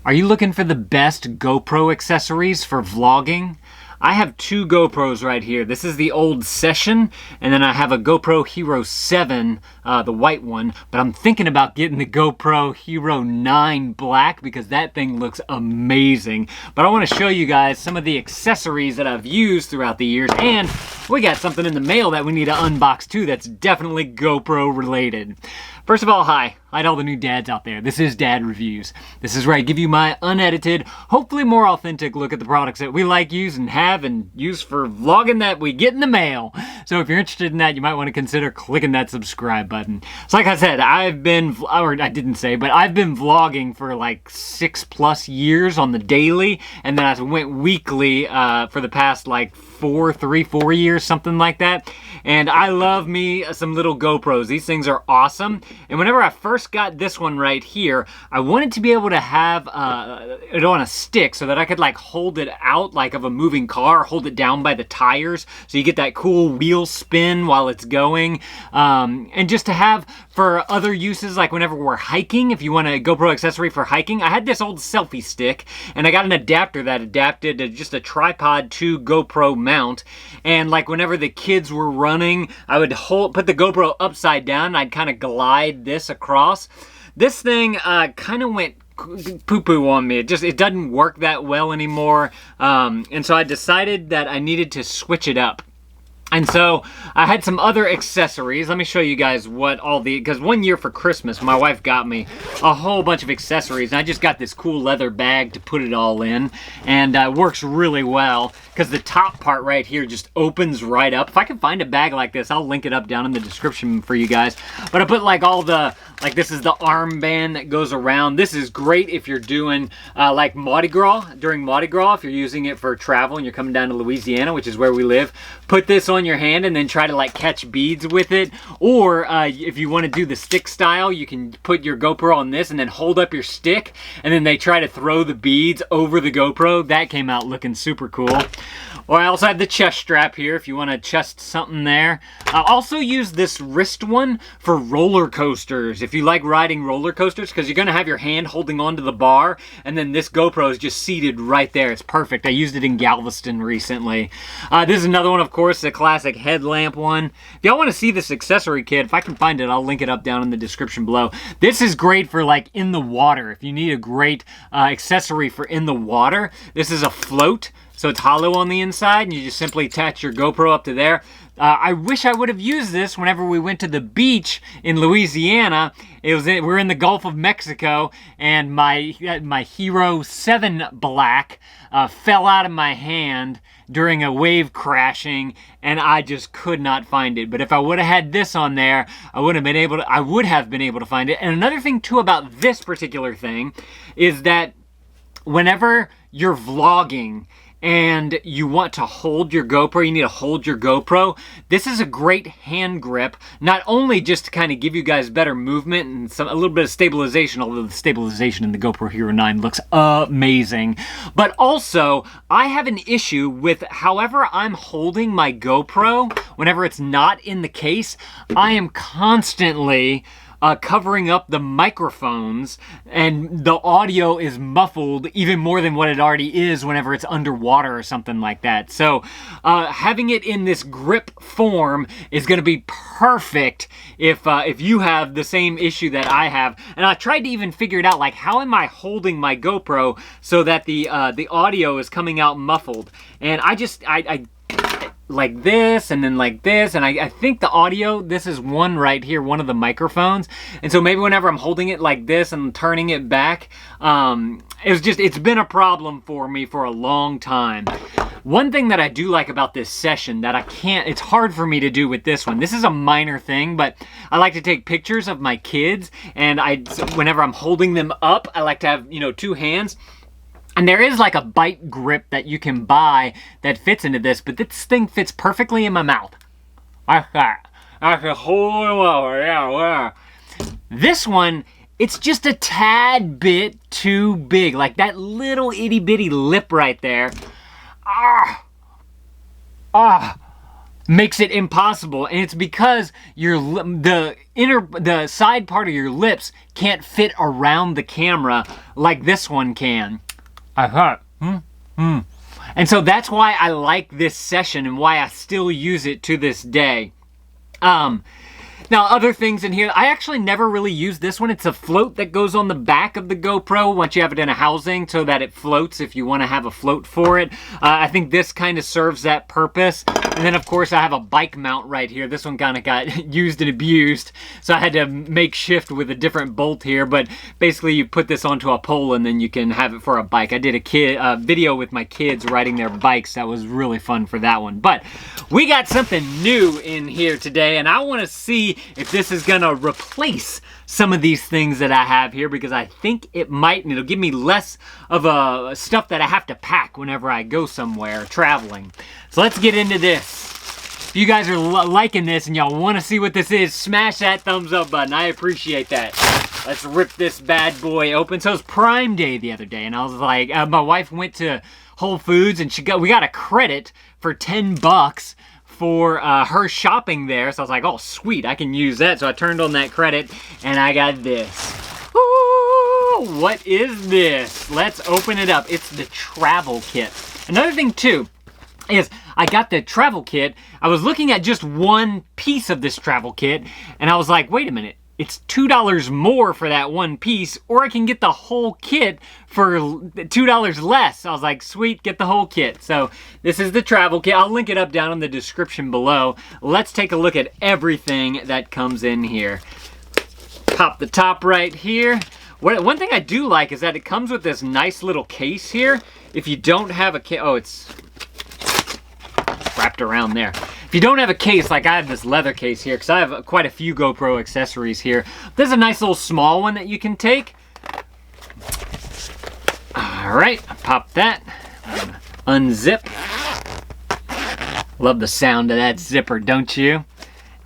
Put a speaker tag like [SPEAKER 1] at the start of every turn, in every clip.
[SPEAKER 1] Are you looking for the best GoPro accessories for vlogging? I have two GoPros right here. This is the old Session, and then I have a GoPro Hero 7, the white one, but I'm thinking about getting the GoPro Hero 9 black because that thing looks amazing. But I want to show you guys some of the accessories that I've used throughout the years, and we got something in the mail that we need to unbox too that's definitely GoPro related. First of all, hi to all the new dads out there. This is Dad Reviews. This is where I give you my unedited, hopefully more authentic look at the products that we like, use, and have, and use for vlogging that we get in the mail. So if you're interested in that, you might want to consider clicking that subscribe button. So like I said, I've been vlogging for like 6+ years on the daily, and then I went weekly for the past like 4 years, something like that. And I love me some little GoPros. These things are awesome. And whenever I first got this one right here, I wanted to be able to have it on a stick so that I could like hold it out like of a moving car, hold it down by the tires so you get that cool wheel spin while it's going. And just to have for other uses, like whenever we're hiking, if you want a GoPro accessory for hiking, I had this old Selfie Stick, and I got an adapter that adapted to just a tripod to GoPro mount. And like whenever the kids were running, I would put the GoPro upside down, and I'd kind of glide this across. This thing kind of went poo-poo on me. It doesn't work that well anymore. And so I decided that I needed to switch it up. And so I had some other accessories. Let me show you guys what because one year for Christmas, my wife got me a whole bunch of accessories. And I just got this cool leather bag to put it all in. And it works really well because the top part right here just opens right up. If I can find a bag like this, I'll link it up down in the description for you guys. But I put like this is the armband that goes around. This is great if you're doing like Mardi Gras, during Mardi Gras, if you're using it for travel and you're coming down to Louisiana, which is where we live. Put this on your hand and then try to like catch beads with it. Or if you want to do the stick style, you can put your GoPro on this and then hold up your stick, and then they try to throw the beads over the GoPro. That came out looking super cool. Or I also have the chest strap here if you want to chest something there. I also use this wrist one for roller coasters. If you like riding roller coasters, because you're going to have your hand holding onto the bar, and then this GoPro is just seated right there. It's perfect. I used it in Galveston recently. This is another one, of course, the classic headlamp one. If y'all want to see this accessory kit, if I can find it, I'll link it up down in the description below. This is great for like in the water. If you need a great accessory for in the water, this is a float. So it's hollow on the inside, and you just simply attach your GoPro up to there. I wish I would have used this whenever we went to the beach in Louisiana. We're in the Gulf of Mexico, and my Hero 7 black fell out of my hand during a wave crashing, and I just could not find it. But if I would have had this on there, I would have been able to find it. And another thing too about this particular thing is that whenever you're vlogging and you want to hold your GoPro, you need to hold your GoPro. This is a great hand grip, not only just to kind of give you guys better movement and a little bit of stabilization, although the stabilization in the GoPro Hero 9 looks amazing, but also I have an issue with however I'm holding my GoPro, whenever it's not in the case, I am constantly covering up the microphones, and the audio is muffled even more than what it already is whenever it's underwater or something like that. So having it in this grip form is going to be perfect if you have the same issue that I have. And I tried to even figure it out, like how am I holding my GoPro so that the audio is coming out muffled? And I like this and then like this, and I think the audio, this is one right here, one of the microphones, and so maybe whenever I'm holding it like this and turning it back, it's been a problem for me for a long time. One thing that I do like about this Session that it's hard for me to do with this one. This is a minor thing, but I like to take pictures of my kids, and whenever I'm holding them up, I like to have, two hands. And there is like a bite grip that you can buy that fits into this, but this thing fits perfectly in my mouth. Like that. I can hold them over, yeah. This one, it's just a tad bit too big. Like that little itty bitty lip right there. makes it impossible, and it's because the side part of your lips can't fit around the camera like this one can. I thought, And so that's why I like this session and why I still use it to this day. Now, other things in here, I actually never really use this one. It's a float that goes on the back of the GoPro once you have it in a housing so that it floats if you want to have a float for it. I think this kind of serves that purpose. And then, of course, I have a bike mount right here. This one kind of got used and abused, so I had to make shift with a different bolt here. But basically, you put this onto a pole and then you can have it for a bike. I did a video with my kids riding their bikes. That was really fun for that one. But we got something new in here today, and I want to see if this is gonna replace some of these things that I have here, because I think it might, and it'll give me less of a stuff that I have to pack whenever I go somewhere traveling. So let's get into this. If you guys are liking this and y'all want to see what this is, smash that thumbs up button. I appreciate that. Let's rip this bad boy open. So it was Prime Day the other day, and I was like, my wife went to Whole Foods and we got a credit for $10 for her shopping there. So I was like, oh sweet, I can use that. So I turned on that credit and I got this. Ooh, what is this? Let's open it up. It's the travel kit. Another thing too is I got the travel kit. I was looking at just one piece of this travel kit and I was like, wait a minute. It's $2 more for that one piece, or I can get the whole kit for $2 less. I was like, sweet, get the whole kit. So this is the travel kit. I'll link it up down in the description below. Let's take a look at everything that comes in here. Pop the top right here. One thing I do like is that it comes with this nice little case here. If you don't have a case, oh, it's wrapped around there. If you don't have a case, like I have this leather case here, because I have quite a few GoPro accessories here. There's a nice little small one that you can take. All right, pop that. Unzip. Love the sound of that zipper, don't you?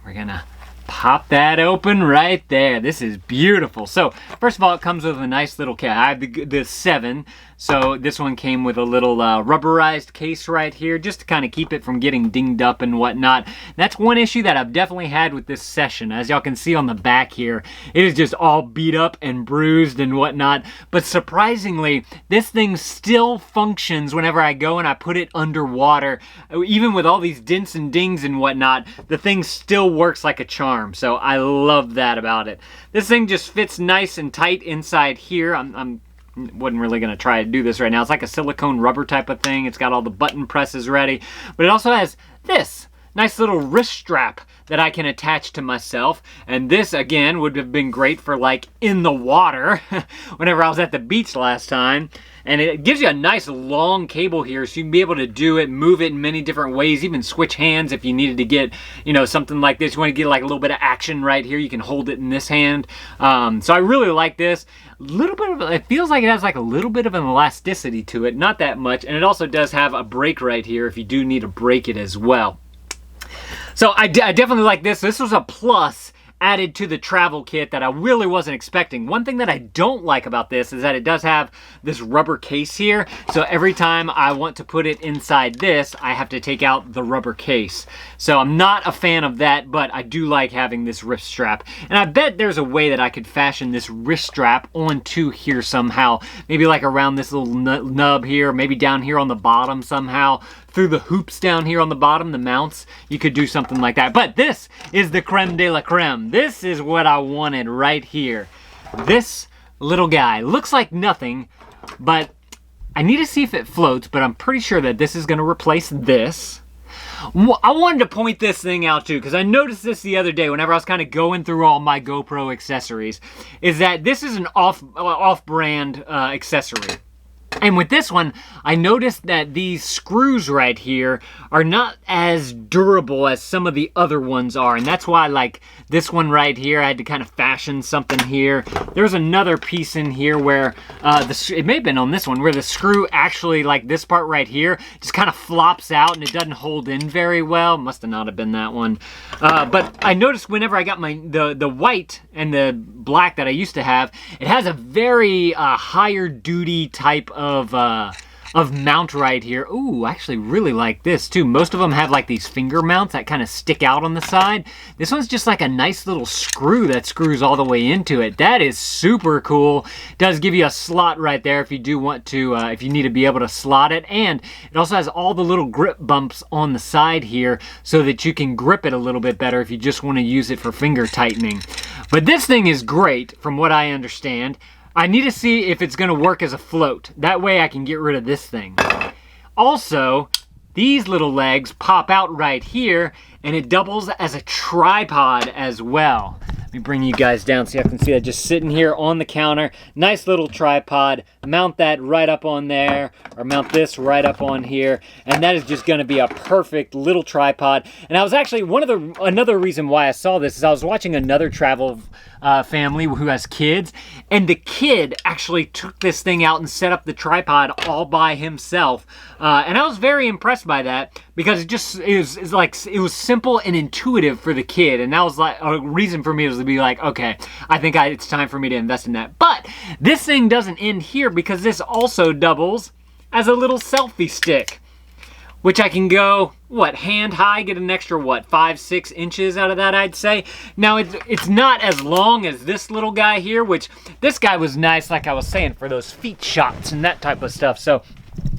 [SPEAKER 1] We're gonna pop that open right there. This is beautiful. So first of all, it comes with a nice little case. I have the 7. So this one came with a little rubberized case right here, just to kind of keep it from getting dinged up and whatnot. That's one issue that I've definitely had with this session. As y'all can see on the back here, it is just all beat up and bruised and whatnot. But surprisingly, this thing still functions whenever I go and I put it underwater. Even with all these dents and dings and whatnot, the thing still works like a charm. So I love that about it. This thing just fits nice and tight inside here. I wasn't really going to try to do this right now. It's like a silicone rubber type of thing. It's got all the button presses ready. But it also has this nice little wrist strap that I can attach to myself. And this, again, would have been great for like in the water whenever I was at the beach last time. And it gives you a nice long cable here, so you can be able to do it, move it in many different ways, even switch hands if you needed to get, you know, something like this. You want to get like a little bit of action right here, you can hold it in this hand. So I really like this. It feels like it has like a little bit of an elasticity to it, not that much. And it also does have a brake right here if you do need to brake it as well. So I definitely like this. This was a plus added to the travel kit that I really wasn't expecting. One thing that I don't like about this is that it does have this rubber case here. So every time I want to put it inside this, I have to take out the rubber case. So I'm not a fan of that, but I do like having this wrist strap. And I bet there's a way that I could fashion this wrist strap onto here somehow. Maybe like around this little nub here, maybe down here on the bottom somehow. Through the hoops down here on the bottom, the mounts, you could do something like that. But this is the creme de la creme. This is what I wanted right here. This little guy looks like nothing, but I need to see if it floats, but I'm pretty sure that this is going to replace this. I wanted to point this thing out too, because I noticed this the other day whenever I was kind of going through all my GoPro accessories, is that this is an off-brand accessory. And with this one, I noticed that these screws right here are not as durable as some of the other ones are. And that's why, like, this one right here, I had to kind of fashion something here. There's another piece in here where, it may have been on this one, where the screw actually, like this part right here, just kind of flops out and it doesn't hold in very well. Must have not have been that one. But I noticed whenever I got the white and the black that I used to have, it has a very higher duty type of of mount right here. Ooh, I actually really like this too. Most of them have like these finger mounts that kind of stick out on the side. This one's just like a nice little screw that screws all the way into it. That is super cool. Does give you a slot right there if you do want to, if you need to be able to slot it. And it also has all the little grip bumps on the side here so that you can grip it a little bit better if you just want to use it for finger tightening. But this thing is great from what I understand. I need to see if it's going to work as a float. That way I can get rid of this thing. Also, these little legs pop out right here, and it doubles as a tripod as well. Let me bring you guys down so you can see that just sitting here on the counter. Nice little tripod. Mount that right up on there, or mount this right up on here, and that is just going to be a perfect little tripod. And I was actually, another reason why I saw this is I was watching another travel family who has kids, and the kid actually took this thing out and set up the tripod all by himself, and I was very impressed by that because it was simple and intuitive for the kid, and that was like a reason for me was to be like, okay, I think it's time for me to invest in that. But this thing doesn't end here because this also doubles as a little selfie stick, which I can go, hand high, get an extra, 5-6 inches out of that, I'd say. Now, it's not as long as this little guy here, which this guy was nice, like I was saying, for those feet shots and that type of stuff. So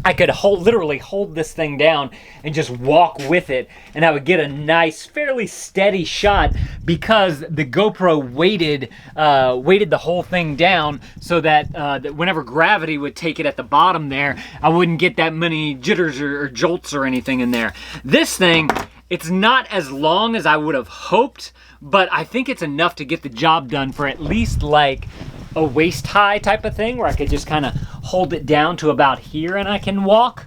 [SPEAKER 1] I could literally hold this thing down and just walk with it, and I would get a nice, fairly steady shot because the GoPro weighted the whole thing down so that whenever gravity would take it at the bottom there, I wouldn't get that many jitters or jolts or anything in there. This thing, it's not as long as I would have hoped, but I think it's enough to get the job done for at least like a waist high type of thing where I could just kind of hold it down to about here and I can walk.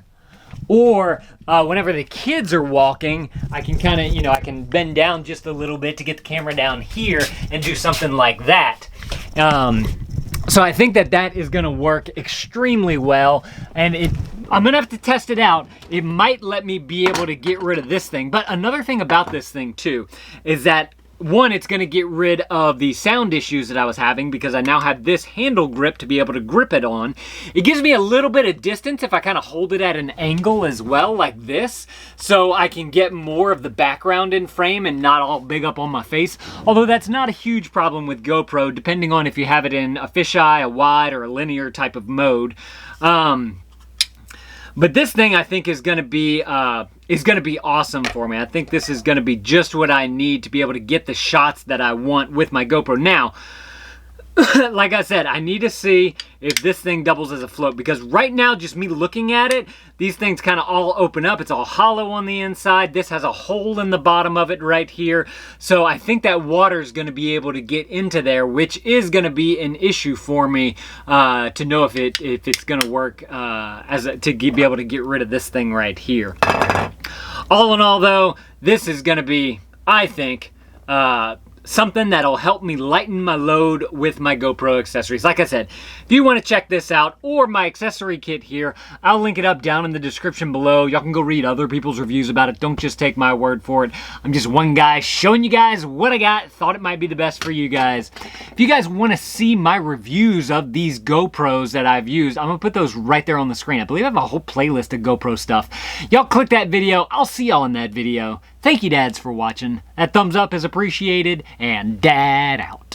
[SPEAKER 1] Or whenever the kids are walking, I can kind of, I can bend down just a little bit to get the camera down here and do something like that. So I think that is going to work extremely well, and I'm going to have to test it out. It might let me be able to get rid of this thing. But another thing about this thing too is that, one, it's going to get rid of the sound issues that I was having because I now have this handle grip to be able to grip it on. It gives me a little bit of distance if I kind of hold it at an angle as well, like this, so I can get more of the background in frame and not all big up on my face. Although that's not a huge problem with GoPro, depending on if you have it in a fisheye, a wide, or a linear type of mode. But this thing I think is going to be awesome for me. I think this is going to be just what I need to be able to get the shots that I want with my GoPro. Now, like I said, I need to see if this thing doubles as a float, because right now, just me looking at it, these things kind of all open up. It's all hollow on the inside. This has a hole in the bottom of it right here. So I think that water is going to be able to get into there, which is going to be an issue for me to know if it's going to work to be able to get rid of this thing right here. All in all, though, this is going to be, I think, something that'll help me lighten my load with my GoPro accessories. Like I said, if you want to check this out or my accessory kit here, I'll link it up down in the description below. Y'all can go read other people's reviews about it. Don't just take my word for it. I'm just one guy showing you guys what I got. Thought it might be the best for you guys. If you guys want to see my reviews of these GoPros that I've used, I'm going to put those right there on the screen. I believe I have a whole playlist of GoPro stuff. Y'all click that video. I'll see y'all in that video. Thank you, dads, for watching. That thumbs up is appreciated, and dad out.